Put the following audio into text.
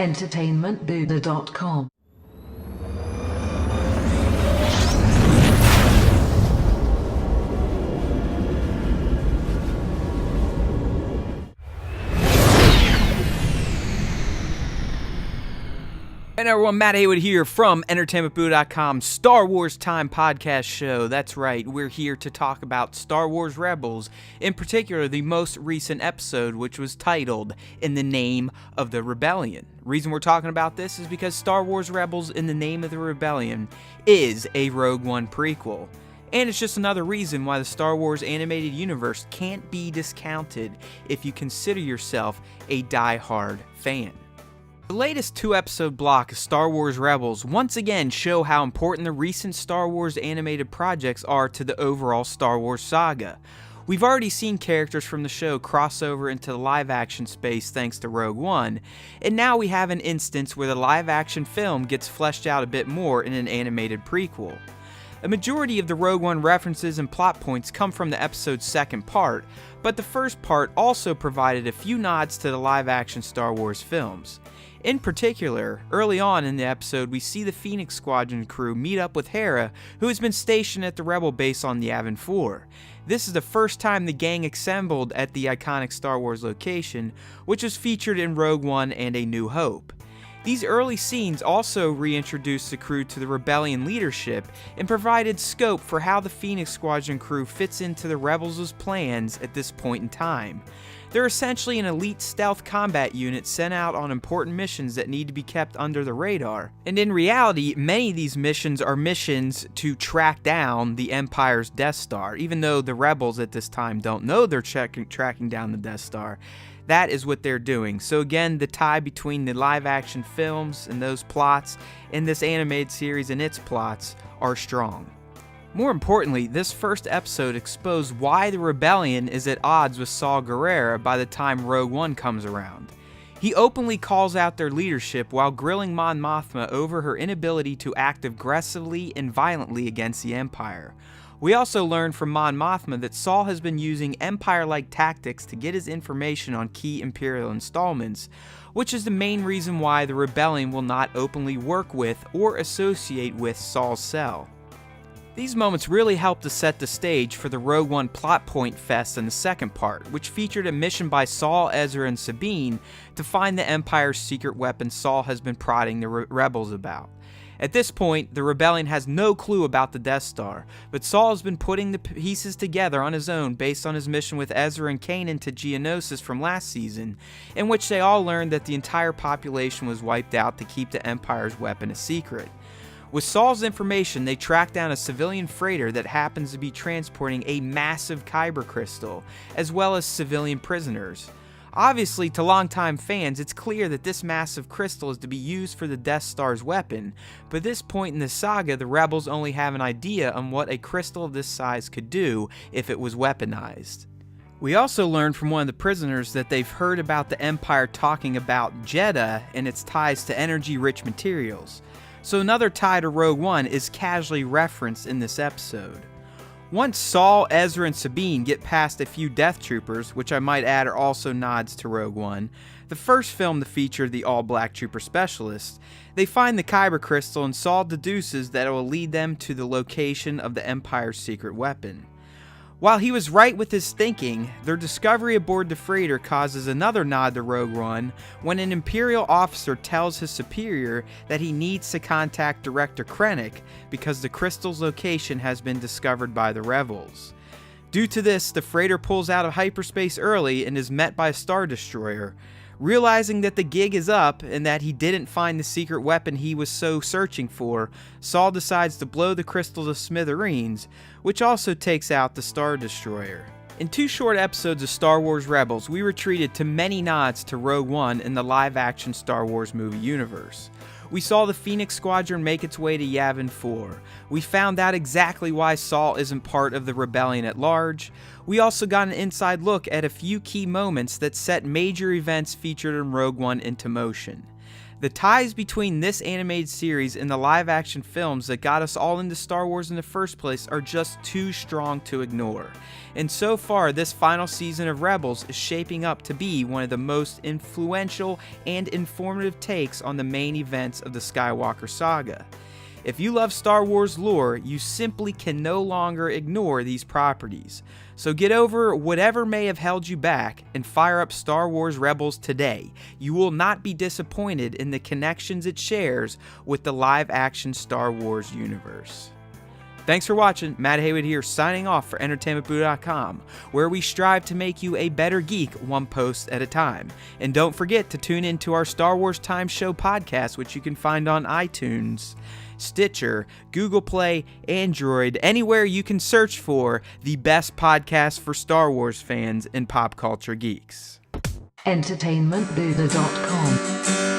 entertainmentbuddha.com. Hey everyone, Matt Haywood here from entertainmentbuddha.com Star Wars Time podcast show. That's right, we're here to talk about Star Wars Rebels, in particular the most recent episode, which was titled In the Name of the Rebellion. Reason we're talking about this is because Star Wars Rebels In the Name of the Rebellion is a Rogue One prequel. And it's just another reason why the Star Wars animated universe can't be discounted if you consider yourself a die-hard fan. The latest 2-episode block of Star Wars Rebels once again show how important the recent Star Wars animated projects are to the overall Star Wars saga. We've already seen characters from the show cross over into the live-action space thanks to Rogue One, and now we have an instance where the live-action film gets fleshed out a bit more in an animated prequel. A majority of the Rogue One references and plot points come from the episode's second part, but the first part also provided a few nods to the live-action Star Wars films. In particular, early on in the episode, we see the Phoenix Squadron crew meet up with Hera, who has been stationed at the Rebel base on Yavin 4. This is the first time the gang assembled at the iconic Star Wars location, which was featured in Rogue One and A New Hope. These early scenes also reintroduced the crew to the Rebellion leadership and provided scope for how the Phoenix Squadron crew fits into the Rebels' plans at this point in time. They're essentially an elite stealth combat unit sent out on important missions that need to be kept under the radar. And in reality, many of these missions are missions to track down the Empire's Death Star. Even though the Rebels at this time don't know they're tracking down the Death Star, that is what they're doing. So again, the tie between the live-action films and those plots and this animated series and its plots are strong. More importantly, this first episode exposed why the Rebellion is at odds with Saw Gerrera by the time Rogue One comes around. He openly calls out their leadership while grilling Mon Mothma over her inability to act aggressively and violently against the Empire. We also learn from Mon Mothma that Saul has been using Empire-like tactics to get his information on key Imperial installments, which is the main reason why the Rebellion will not openly work with or associate with Saul's cell. These moments really help to set the stage for the Rogue One plot point fest in the second part, which featured a mission by Saul, Ezra, and Sabine to find the Empire's secret weapon Saul has been prodding the rebels about. At this point, the Rebellion has no clue about the Death Star, but Saul has been putting the pieces together on his own based on his mission with Ezra and Kanan to Geonosis from last season, in which they all learned that the entire population was wiped out to keep the Empire's weapon a secret. With Saul's information, they track down a civilian freighter that happens to be transporting a massive kyber crystal, as well as civilian prisoners. Obviously, to longtime fans, it's clear that this massive crystal is to be used for the Death Star's weapon, but at this point in the saga, the Rebels only have an idea on what a crystal of this size could do if it was weaponized. We also learned from one of the prisoners that they've heard about the Empire talking about Jedha and its ties to energy-rich materials. So another tie to Rogue One is casually referenced in this episode. Once Saul, Ezra, and Sabine get past a few Death Troopers, which I might add are also nods to Rogue One, the first film to feature the all-black trooper specialists, they find the kyber crystal and Saul deduces that it will lead them to the location of the Empire's secret weapon. While he was right with his thinking, their discovery aboard the freighter causes another nod to Rogue One when an Imperial officer tells his superior that he needs to contact Director Krennic because the crystal's location has been discovered by the rebels. Due to this, the freighter pulls out of hyperspace early and is met by a Star Destroyer. Realizing that the gig is up and that he didn't find the secret weapon he was so searching for, Saul decides to blow the crystal to smithereens, which also takes out the Star Destroyer. In 2 short episodes of Star Wars Rebels, we were treated to many nods to Rogue One in the live-action Star Wars movie universe. We saw the Phoenix Squadron make its way to Yavin 4. We found out exactly why Saul isn't part of the Rebellion at large. We also got an inside look at a few key moments that set major events featured in Rogue One into motion. The ties between this animated series and the live-action films that got us all into Star Wars in the first place are just too strong to ignore. And so far, this final season of Rebels is shaping up to be one of the most influential and informative takes on the main events of the Skywalker saga. If you love Star Wars lore, you simply can no longer ignore these properties. So get over whatever may have held you back and fire up Star Wars Rebels today. You will not be disappointed in the connections it shares with the live-action Star Wars universe. Thanks for watching. Matt Haywood here, signing off for EntertainmentBoo.com, where we strive to make you a better geek one post at a time. And don't forget to tune in to our Star Wars Time Show podcast, which you can find on iTunes, Stitcher, Google Play, Android, anywhere you can search for the best podcast for Star Wars fans and pop culture geeks. EntertainmentBuddha.com